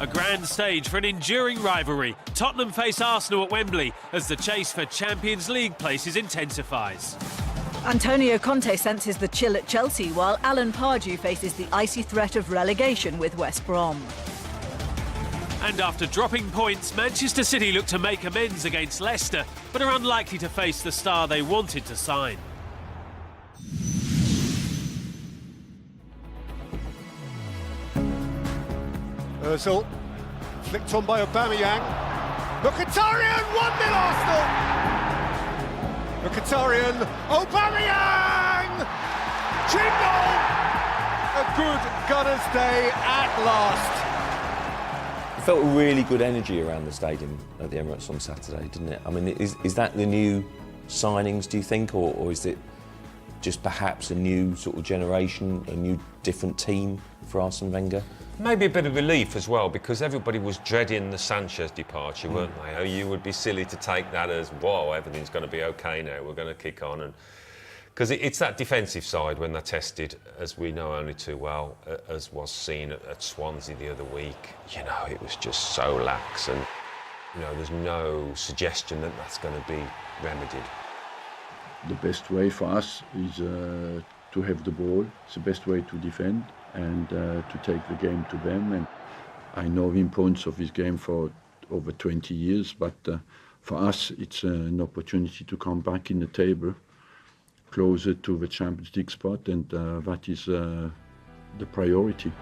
A grand stage for an enduring rivalry. Tottenham face Arsenal at Wembley as the chase for Champions League places intensifies. Antonio Conte senses the chill at Chelsea, while Alan Pardew faces the icy threat of relegation with West Brom. And after dropping points, Manchester City look to make amends against Leicester, but are unlikely to face the star they wanted to sign. Ozil, flicked on by Aubameyang. Mkhitaryan, 1-0 Arsenal! Mkhitaryan, Aubameyang! Jingle! A good Gunners' day at last. It felt a really good energy around the stadium at the Emirates on Saturday, didn't it? I mean, is that the new signings, do you think, or is it just perhaps a new sort of generation, a new different team for Arsene Wenger? Maybe a bit of relief as well, because everybody was dreading the Sanchez departure, weren't they? Oh, you would be silly to take that as, whoa, everything's going to be OK now, we're going to kick on. And because it's that defensive side when they're tested, as we know only too well, as was seen at Swansea the other week. You know, it was just so lax, and, you know, there's no suggestion that that's going to be remedied. The best way for us is to have the ball. It's the best way to defend and to take the game to them. And I know the importance of this game for over 20 years, but for us it's an opportunity to come back in the table, closer to the Champions League spot, and that is the priority.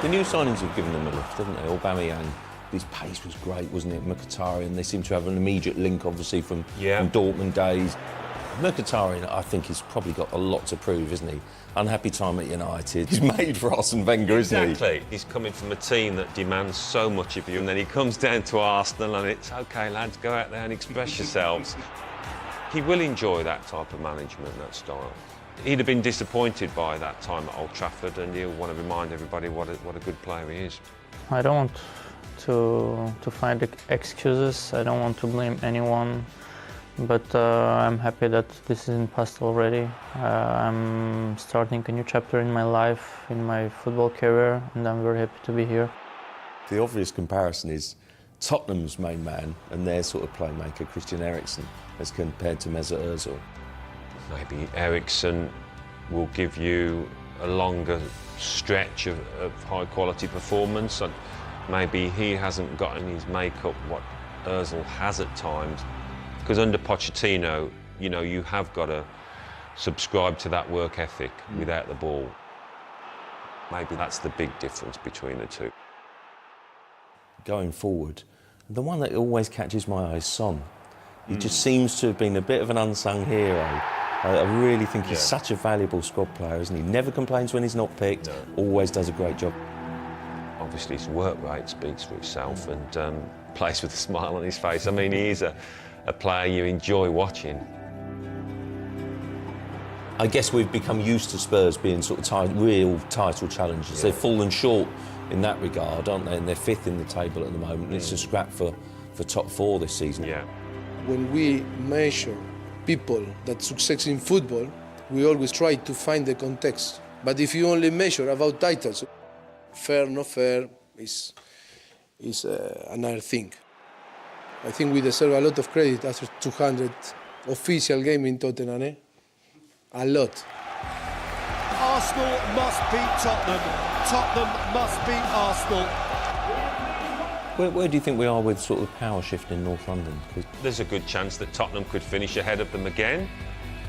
The new signings have given them a lift, haven't they? Aubameyang, his pace was great, wasn't it? Mkhitaryan, they seem to have an immediate link, obviously, from Dortmund days. Mkhitaryan, I think, he's probably got a lot to prove, isn't he? Unhappy time at United. He's made for Arsene Wenger, isn't he? Exactly. He's coming from a team that demands so much of you, and then he comes down to Arsenal and it's OK, lads, go out there and express yourselves. He will enjoy that type of management, that style. He'd have been disappointed by that time at Old Trafford, and he'll want to remind everybody what a good player he is. I don't want to find excuses. I don't want to blame anyone. But I'm happy that this is in past already. I'm starting a new chapter in my life, in my football career, and I'm very happy to be here. The obvious comparison is Tottenham's main man and their sort of playmaker, Christian Eriksen, as compared to Mesut Ozil. Maybe Eriksen will give you a longer stretch of high-quality performance. And maybe he hasn't got in his makeup what Ozil has at times. Because under Pochettino, you know, you have got to subscribe to that work ethic without the ball. Maybe that's the big difference between the two. Going forward, the one that always catches my eye is Son. He just seems to have been a bit of an unsung hero. I really think he's such a valuable squad player, isn't he? Never complains when he's not picked, always does a great job. Obviously, his work rate speaks for itself, and plays with a smile on his face. I mean, he is a player you enjoy watching. I guess we've become used to Spurs being sort of real title challengers. They've fallen short in that regard, aren't they? And they're fifth in the table at the moment. It's a scrap for top four this season. Yeah. When we measure people that succeed in football, we always try to find the context. But if you only measure about titles, fair, not fair, is another thing. I think we deserve a lot of credit after 200 official games in Tottenham, eh? A lot. Arsenal must beat Tottenham. Tottenham must beat Arsenal. Where do you think we are with sort of the power shift in North London? There's a good chance that Tottenham could finish ahead of them again.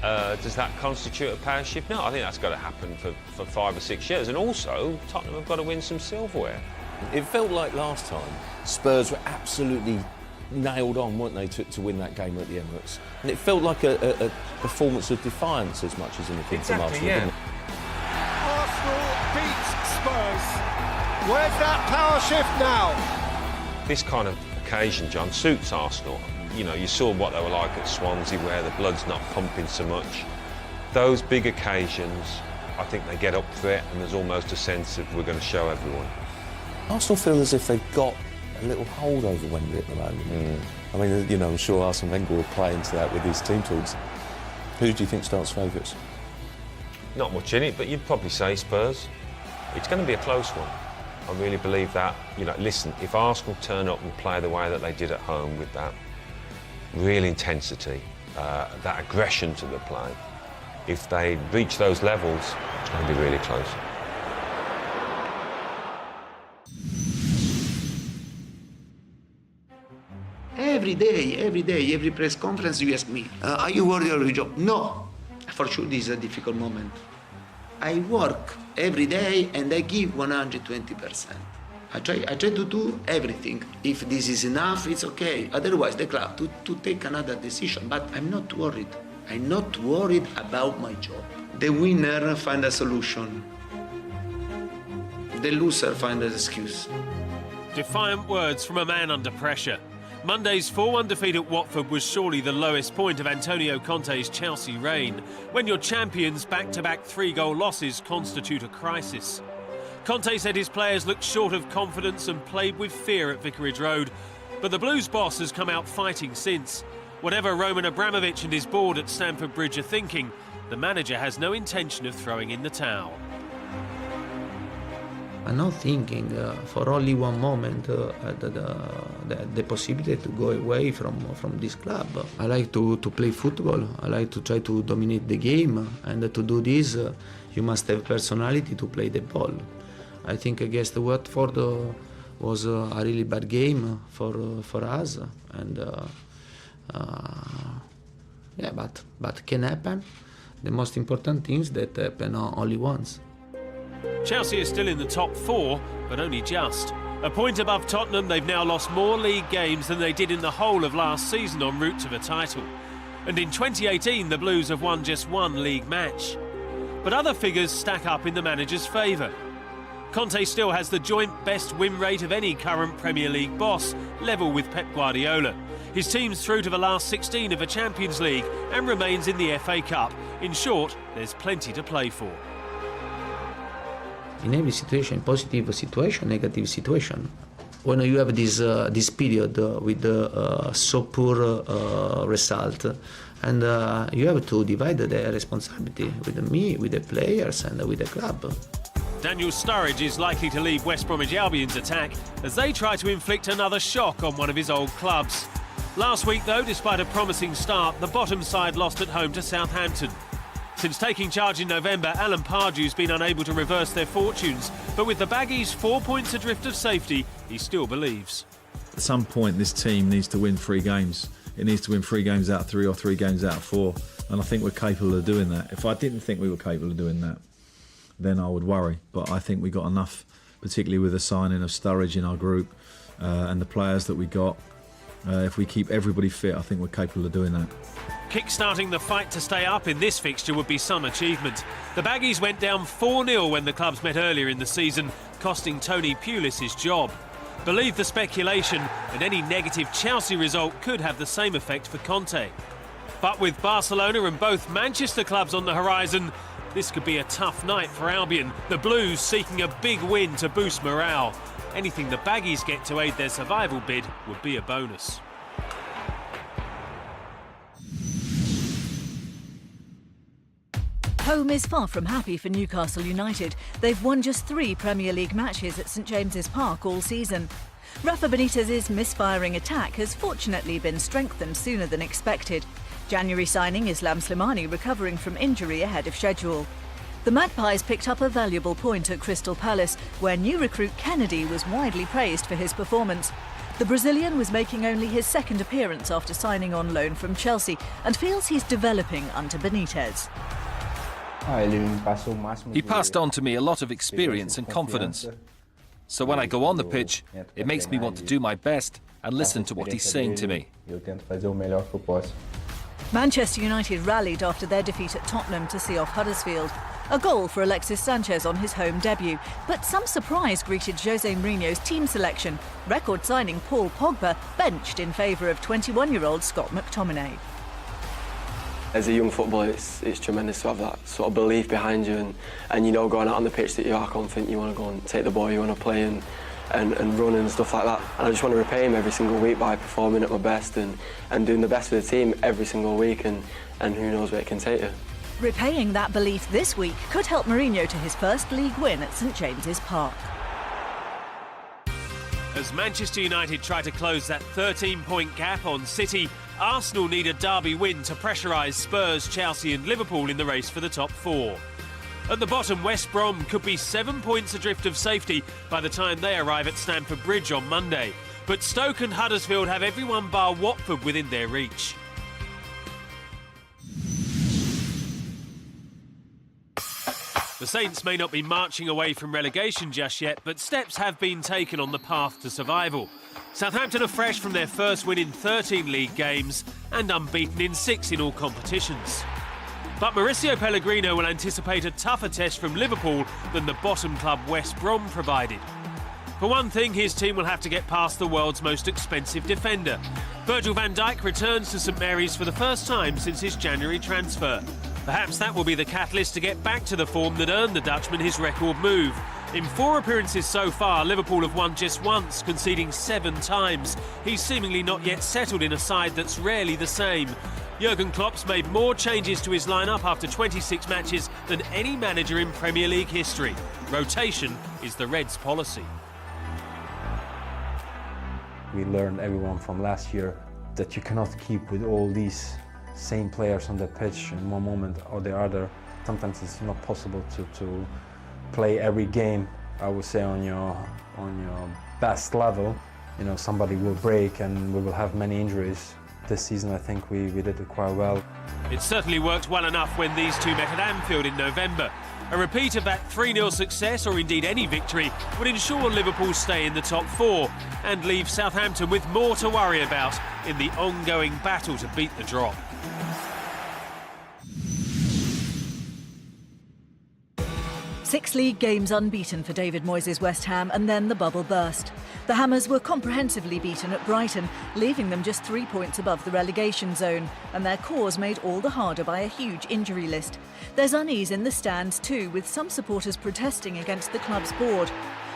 Does that constitute a power shift? No, I think that's got to happen for 5 or 6 years. And also, Tottenham have got to win some silverware. It felt like last time Spurs were absolutely nailed on, weren't they, to win that game at the Emirates? And it felt like a performance of defiance as much as anything from Arsenal, didn't it? Arsenal beat Spurs. Where's that power shift now? This kind of occasion, John, suits Arsenal. You know, you saw what they were like at Swansea, where the blood's not pumping so much. Those big occasions, I think they get up for it, and there's almost a sense of we're going to show everyone. Arsenal feel as if they've got a little hold over Wembley at the moment. I mean, you know, I'm sure Arsene Wenger will play into that with his team talks. Who do you think starts favourites? Not much in it, but you'd probably say Spurs. It's going to be a close one. I really believe that. You know, listen, if Arsenal turn up and play the way that they did at home with that real intensity, that aggression to the play, if they reach those levels, it's going to be really close. Every day, every press conference you ask me, are you worried of your job? No, for sure this is a difficult moment. I work every day and I give 120%. I try to do everything. If this is enough, it's okay. Otherwise, the club to take another decision. But I'm not worried. I'm not worried about my job. The winner find a solution. The loser find an excuse. Defiant words from a man under pressure. Monday's 4-1 defeat at Watford was surely the lowest point of Antonio Conte's Chelsea reign, when your champions' back-to-back 3-goal losses constitute a crisis. Conte said his players looked short of confidence and played with fear at Vicarage Road, but the Blues boss has come out fighting since. Whatever Roman Abramovich and his board at Stamford Bridge are thinking, the manager has no intention of throwing in the towel. I'm not thinking for only one moment the possibility to go away from this club. I like to play football. I like to try to dominate the game, and to do this, you must have personality to play the ball. I think against Watford was a really bad game for us, and yeah, but can happen. The most important things that happen only once. Chelsea is still in the top 4, but only just. A point above Tottenham, they've now lost more league games than they did in the whole of last season en route to the title. And in 2018, the Blues have won just one league match. But other figures stack up in the manager's favour. Conte still has the joint best win rate of any current Premier League boss, level with Pep Guardiola. His team's through to the last 16 of the Champions League and remains in the FA Cup. In short, there's plenty to play for. In every situation, positive situation, negative situation. When you have this period with so poor result, and you have to divide the responsibility with me, with the players, and with the club. Daniel Sturridge is likely to leave West Bromwich Albion's attack as they try to inflict another shock on one of his old clubs. Last week, though, despite a promising start, the bottom side lost at home to Southampton. Since taking charge in November, Alan Pardew's been unable to reverse their fortunes, but with the Baggies 4 points adrift of safety, he still believes. At some point, this team needs to win 3 games. It needs to win 3 games out of 3 or 3 games out of 4, and I think we're capable of doing that. If I didn't think we were capable of doing that, then I would worry. But I think we got enough, particularly with the signing of Sturridge in our group and the players that we got. If we keep everybody fit, I think we're capable of doing that. Kick-starting the fight to stay up in this fixture would be some achievement. The Baggies went down 4-0 when the clubs met earlier in the season, costing Tony Pulis his job. Believe the speculation, and any negative Chelsea result could have the same effect for Conte. But with Barcelona and both Manchester clubs on the horizon, this could be a tough night for Albion, the Blues seeking a big win to boost morale. Anything the Baggies get to aid their survival bid would be a bonus. Home is far from happy for Newcastle United. They've won just 3 Premier League matches at St James's Park all season. Rafa Benitez's misfiring attack has fortunately been strengthened sooner than expected. January signing Islam Slimani recovering from injury ahead of schedule. The Magpies picked up a valuable point at Crystal Palace, where new recruit Kennedy was widely praised for his performance. The Brazilian was making only his 2nd appearance after signing on loan from Chelsea and feels he's developing under Benitez. He passed on to me a lot of experience and confidence. So when I go on the pitch, it makes me want to do my best and listen to what he's saying to me. Manchester United rallied after their defeat at Tottenham to see off Huddersfield. A goal for Alexis Sanchez on his home debut, but some surprise greeted Jose Mourinho's team selection. Record signing Paul Pogba benched in favour of 21-year-old Scott McTominay. As a young footballer, it's tremendous to have that sort of belief behind you and you know, going out on the pitch that you are confident, you want to go and take the ball, you want to play and run and stuff like that. And I just want to repay him every single week by performing at my best and doing the best for the team every single week and who knows where it can take you. Repaying that belief this week could help Mourinho to his first league win at St James's Park. As Manchester United try to close that 13-point gap on City, Arsenal need a derby win to pressurise Spurs, Chelsea and Liverpool in the race for the top four. At the bottom, West Brom could be 7 points adrift of safety by the time they arrive at Stamford Bridge on Monday. But Stoke and Huddersfield have everyone bar Watford within their reach. The Saints may not be marching away from relegation just yet, but steps have been taken on the path to survival. Southampton are fresh from their first win in 13 league games and unbeaten in 6 in all competitions. But Mauricio Pellegrino will anticipate a tougher test from Liverpool than the bottom club West Brom provided. For one thing, his team will have to get past the world's most expensive defender. Virgil van Dijk returns to St Mary's for the first time since his January transfer. Perhaps that will be the catalyst to get back to the form that earned the Dutchman his record move. In 4 appearances so far, Liverpool have won just once, conceding 7 times. He's seemingly not yet settled in a side that's rarely the same. Jurgen Klopp's made more changes to his lineup after 26 matches than any manager in Premier League history. Rotation is the Reds' policy. We learned, everyone from last year, that you cannot keep with all these same players on the pitch in one moment or the other. Sometimes it's not possible to play every game, I would say, on your best level. You know, somebody will break and we will have many injuries. This season I think we did it quite well. It certainly worked well enough when these two met at Anfield in November. A repeat of that 3-0 success, or indeed any victory, would ensure Liverpool stay in the top 4 and leave Southampton with more to worry about in the ongoing battle to beat the drop. Six league games unbeaten for David Moyes' West Ham, and then the bubble burst. The Hammers were comprehensively beaten at Brighton, leaving them just 3 points above the relegation zone, and their cause made all the harder by a huge injury list. There's unease in the stands too, with some supporters protesting against the club's board.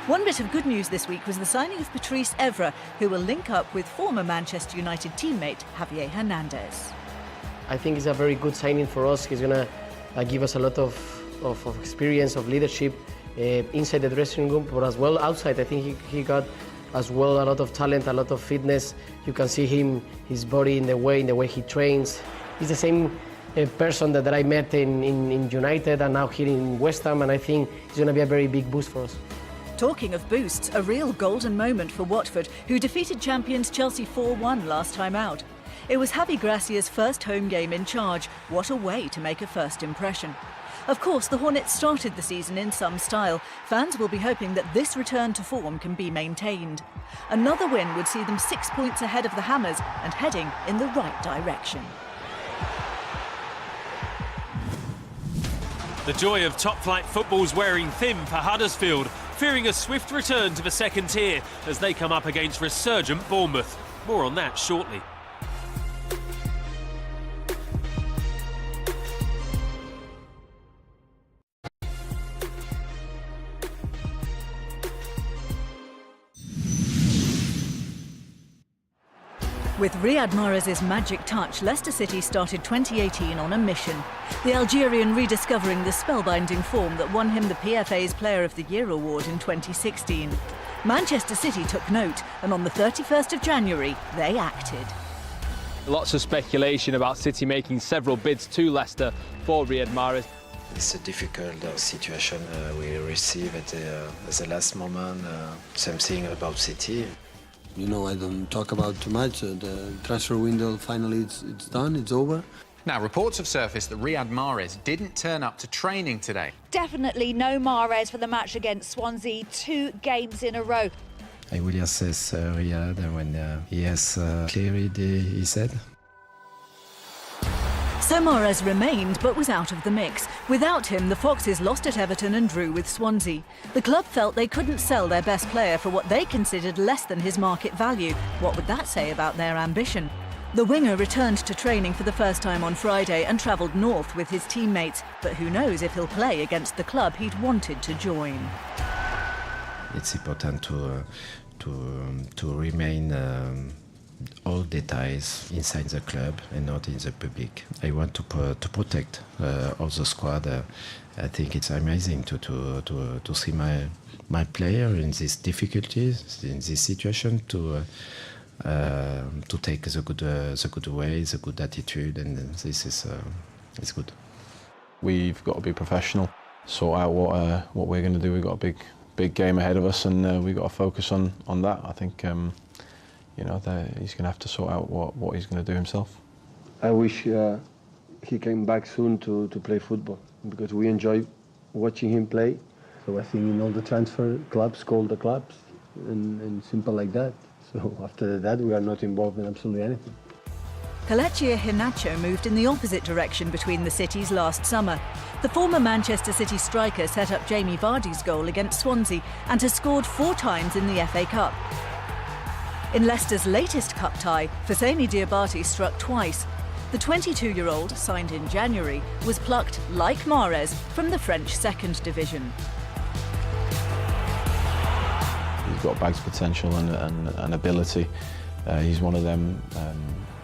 One bit of good news this week was the signing of Patrice Evra, who will link up with former Manchester United teammate Javier Hernandez. I think it's a very good signing for us. He's going to give us a lot of experience, of leadership inside the dressing room, but as well outside. I think he got as well a lot of talent, a lot of fitness. You can see his body in the way he trains. He's the same person that I met in United and now here in West Ham, and I think it's going to be a very big boost for us. Talking of boosts, a real golden moment for Watford, who defeated champions Chelsea 4-1 last time out. It was Javi Gracia's first home game in charge. What a way to make a first impression. Of course, the Hornets started the season in some style. Fans will be hoping that this return to form can be maintained. Another win would see them 6 points ahead of the Hammers and heading in the right direction. The joy of top-flight football's wearing thin for Huddersfield, fearing a swift return to the second tier as they come up against resurgent Bournemouth. More on that shortly. With Riyad Mahrez's magic touch, Leicester City started 2018 on a mission. The Algerian rediscovering the spellbinding form that won him the PFA's Player of the Year award in 2016. Manchester City took note, and on the 31st of January, they acted. Lots of speculation about City making several bids to Leicester for Riyad Mahrez. It's a difficult situation we receive at the last moment. Same thing about City. You know, I don't talk about too much. The transfer window, finally, it's done, it's over. Now, reports have surfaced that Riyad Mahrez didn't turn up to training today. Definitely no Mahrez for the match against Swansea, 2 games in a row. I will assess Riyad when he has cleared his head. So Mahrez remained, but was out of the mix. Without him, the Foxes lost at Everton and drew with Swansea. The club felt they couldn't sell their best player for what they considered less than his market value. What would that say about their ambition? The winger returned to training for the first time on Friday and travelled north with his teammates. But who knows if he'll play against the club he'd wanted to join. It's important to remain all details inside the club and not in the public. I want to protect all the squad. I think it's amazing to see my player in these difficulties, in this situation, to take the good way, the good attitude, and this is good. We've got to be professional, sort out what we're going to do. We've got a big game ahead of us, and we've got to focus on that. I think he's going to have to sort out what he's going to do himself. I wish he came back soon to play football, because we enjoy watching him play. So I think in all the transfer clubs, call the clubs, and simple like that. So after that, we are not involved in absolutely anything. Kelechi Iheanacho moved in the opposite direction between the cities last summer. The former Manchester City striker set up Jamie Vardy's goal against Swansea and has scored 4 times in the FA Cup. In Leicester's latest cup tie, Fousseyni Diabate struck twice. The 22-year-old, signed in January, was plucked, like Mahrez, from the French second division. He's got bags of potential and ability. He's one of them.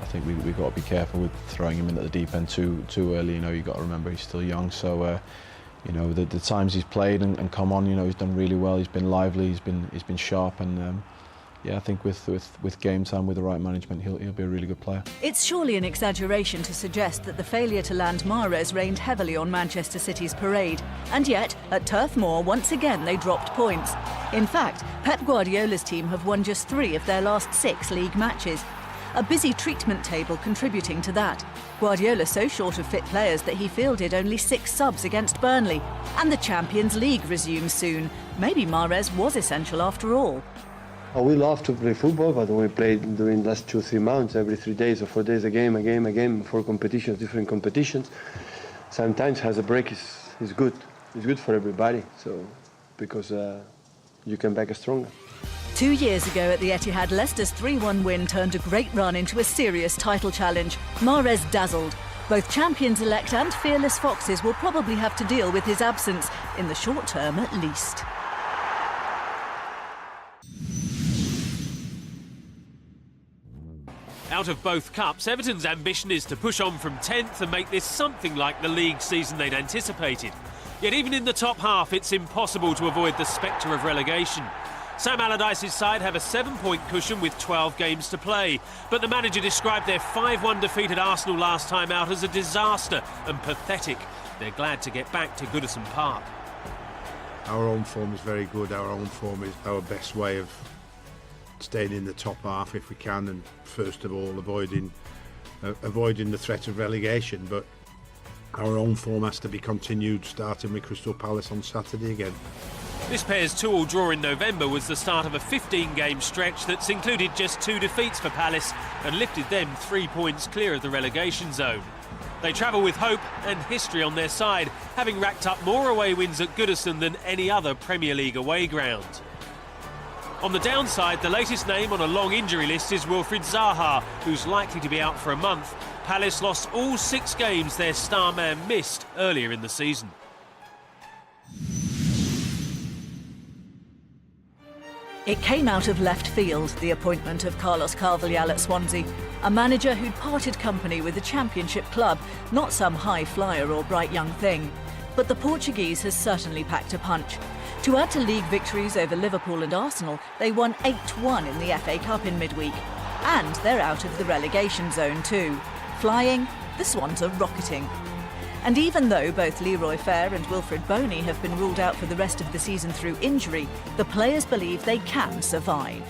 I think we've got to be careful with throwing him in at the deep end too early. You've got to remember he's still young. So, the times he's played and come on, he's done really well. He's been lively. He's been sharp, and I think with game time, with the right management, he'll be a really good player. It's surely an exaggeration to suggest that the failure to land Mahrez rained heavily on Manchester City's parade. And yet, at Turf Moor, once again they dropped points. In fact, Pep Guardiola's team have won just 3 of their last 6 league matches. A busy treatment table contributing to that. Guardiola so short of fit players that he fielded only 6 subs against Burnley. And the Champions League resumes soon. Maybe Mahrez was essential after all. We love to play football, but we played during the last 2-3 months, every 3 days or 4 days, a game, 4 competitions, different competitions. Sometimes has a break is good. It's good for everybody, so because you come back stronger. 2 years ago at the Etihad, Leicester's 3-1 win turned a great run into a serious title challenge. Mahrez dazzled. Both champions-elect and fearless Foxes will probably have to deal with his absence, in the short term at least. Out of both cups, Everton's ambition is to push on from 10th and make this something like the league season they'd anticipated. Yet even in the top half, it's impossible to avoid the spectre of relegation. Sam Allardyce's side have a 7-point cushion with 12 games to play, but the manager described their 5-1 defeat at Arsenal last time out as a disaster and pathetic. They're glad to get back to Goodison Park. Our own form is very good. Our own form is our best way of staying in the top half if we can, and first of all avoiding the threat of relegation. But our own form has to be continued, starting with Crystal Palace on Saturday again. This pair's 2-2 draw in November was the start of a 15-game stretch that's included just 2 defeats for Palace and lifted them 3 points clear of the relegation zone. They travel with hope and history on their side, having racked up more away wins at Goodison than any other Premier League away ground. On the downside, the latest name on a long injury list is Wilfried Zaha, who's likely to be out for a month. Palace lost all 6 games their star man missed earlier in the season. It came out of left field, the appointment of Carlos Carvalhal at Swansea, a manager who'd parted company with a championship club, not some high flyer or bright young thing. But the Portuguese has certainly packed a punch. To add to league victories over Liverpool and Arsenal, they won 8-1 in the FA Cup in midweek. And they're out of the relegation zone too. Flying, the Swans are rocketing. And even though both Leroy Fer and Wilfried Boney have been ruled out for the rest of the season through injury, the players believe they can survive.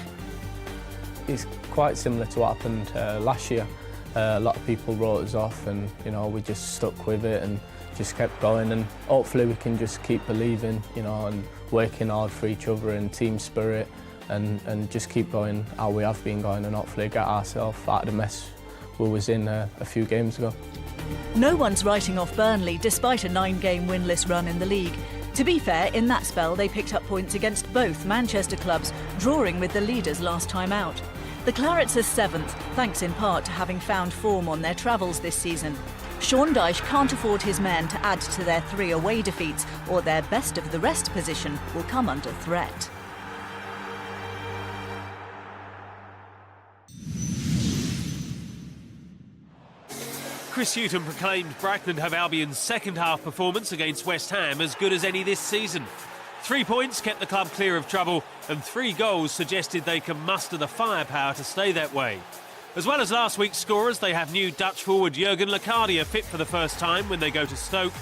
It's quite similar to what happened last year. A lot of people wrote us off, and we just stuck with it and just kept going, and hopefully we can just keep believing, and working hard for each other and team spirit, and just keep going how we have been going, and hopefully get ourselves out of the mess we was in a few games ago. No one's writing off Burnley despite a 9-game winless run in the league. To be fair, in that spell they picked up points against both Manchester clubs, drawing with the leaders last time out. The Clarets are 7th, thanks in part to having found form on their travels this season. Sean Dyche can't afford his men to add to their 3 away defeats, or their best of the rest position will come under threat. Chris Hughton proclaimed Brighton and Hove Albion's second-half performance against West Ham as good as any this season. 3 points kept the club clear of trouble, and 3 goals suggested they can muster the firepower to stay that way. As well as last week's scorers, they have new Dutch forward Jurgen Locadia fit for the first time when they go to Stoke,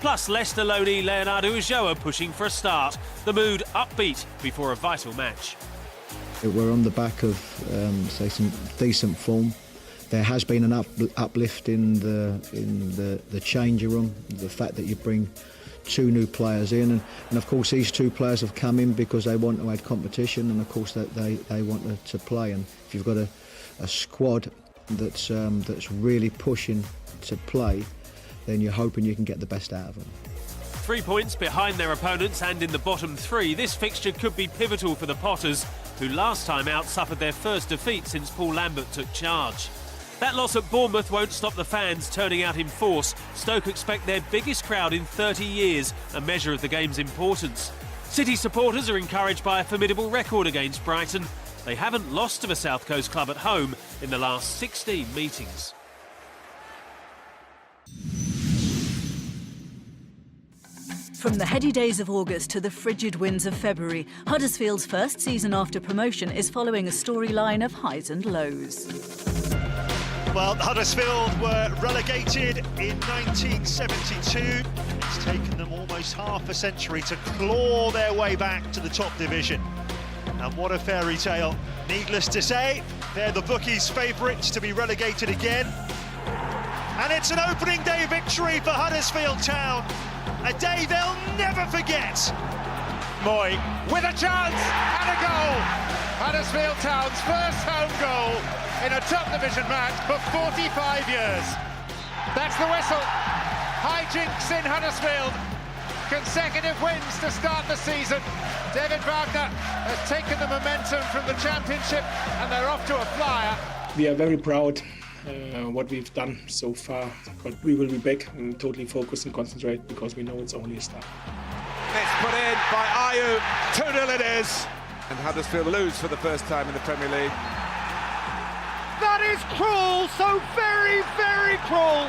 plus Leicester loanee Leonardo Ulloa pushing for a start. The mood upbeat before a vital match. We're on the back of, say, some decent form. There has been an uplift in the changing room. The fact that you bring 2 new players in, and of course these 2 players have come in because they want to add competition, and of course that they want to play. And if you've got a squad that's really pushing to play, then you're hoping you can get the best out of them. 3 points behind their opponents and in the bottom 3, this fixture could be pivotal for the Potters, who last time out suffered their first defeat since Paul Lambert took charge. That loss at Bournemouth won't stop the fans turning out in force. Stoke expect their biggest crowd in 30 years, a measure of the game's importance. City supporters are encouraged by a formidable record against Brighton. They haven't lost to a South Coast club at home in the last 16 meetings. From the heady days of August to the frigid winds of February, Huddersfield's first season after promotion is following a storyline of highs and lows. Well, Huddersfield were relegated in 1972. It's taken them almost half a century to claw their way back to the top division. And what a fairy tale. Needless to say, they're the bookies' favourites to be relegated again. And it's an opening day victory for Huddersfield Town. A day they'll never forget. Moy with a chance and a goal. Huddersfield Town's first home goal in a top division match for 45 years. That's the whistle. High jinks in Huddersfield. Consecutive wins to start the season. David Wagner has taken the momentum from the championship and they're off to a flyer. We are very proud what we've done so far, but we will be back and totally focus and concentrate because we know it's only a start. It's put in by Ayew. 2-0 it is. And Huddersfield lose for the first time in the Premier League. That is cruel, so very, very cruel.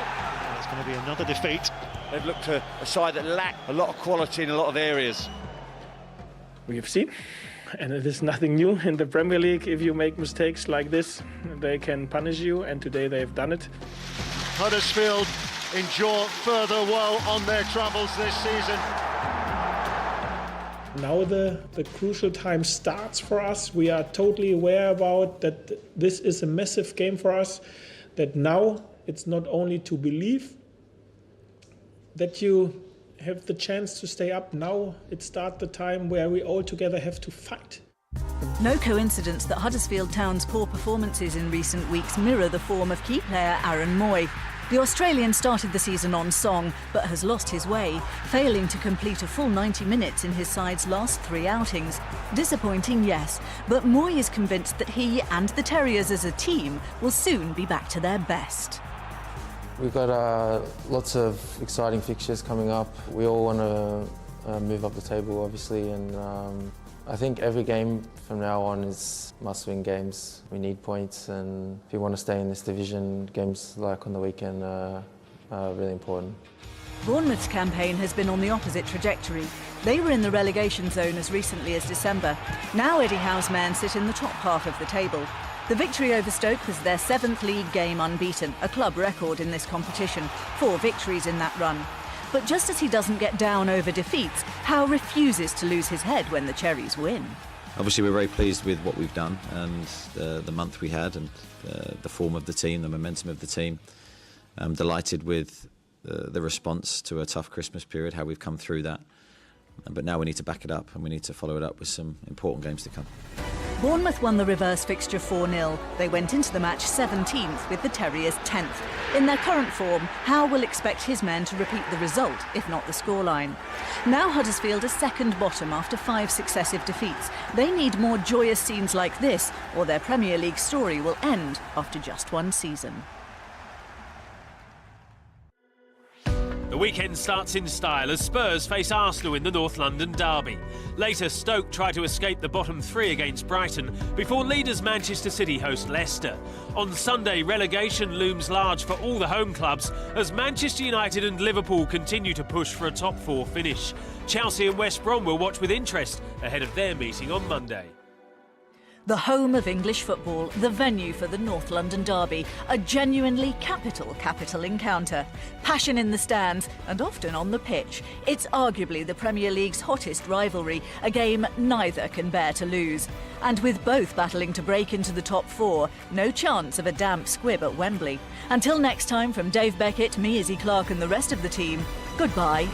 It's going to be another defeat. They've looked at a side that lack a lot of quality in a lot of areas. We have seen, and it is nothing new in the Premier League. If you make mistakes like this, they can punish you, and today they have done it. Huddersfield endure further woe on their travels this season. Now the crucial time starts for us. We are totally aware about that this is a massive game for us, that now it's not only to believe that you have the chance to stay up. Now it starts the time where we all together have to fight. No coincidence that Huddersfield Town's poor performances in recent weeks mirror the form of key player Aaron Moy. The Australian started the season on song, but has lost his way, failing to complete a full 90 minutes in his side's last 3 outings. Disappointing, yes, but Moy is convinced that he and the Terriers as a team will soon be back to their best. We've got lots of exciting fixtures coming up. We all want to move up the table, obviously, and I think every game from now on is must-win games. We need points, and if you want to stay in this division, games like on the weekend are really important. Bournemouth's campaign has been on the opposite trajectory. They were in the relegation zone as recently as December. Now Eddie Howe's men sit in the top half of the table. The victory over Stoke was their 7th league game unbeaten, a club record in this competition, 4 victories in that run. But just as he doesn't get down over defeats, Howe refuses to lose his head when the Cherries win. Obviously we're very pleased with what we've done and the month we had and the form of the team, the momentum of the team. I'm delighted with the response to a tough Christmas period, how we've come through that. But now we need to back it up and we need to follow it up with some important games to come. Bournemouth won the reverse fixture 4-0. They went into the match 17th with the Terriers 10th. In their current form, Howe will expect his men to repeat the result, if not the scoreline. Now Huddersfield is second bottom after 5 successive defeats. They need more joyous scenes like this, or their Premier League story will end after just 1 season. The The weekend starts in style as Spurs face Arsenal in the North London derby. Later, Stoke try to escape the bottom three against Brighton before leaders Manchester City host Leicester. On Sunday, relegation looms large for all the home clubs as Manchester United and Liverpool continue to push for a top four finish. Chelsea and West Brom will watch with interest ahead of their meeting on Monday. The home of English football, the venue for the North London derby, a genuinely capital encounter. Passion in the stands and often on the pitch. It's arguably the Premier League's hottest rivalry, a game neither can bear to lose. And with both battling to break into the top four, no chance of a damp squib at Wembley. Until next time, from Dave Beckett, me, Izzy Clark and the rest of the team, goodbye.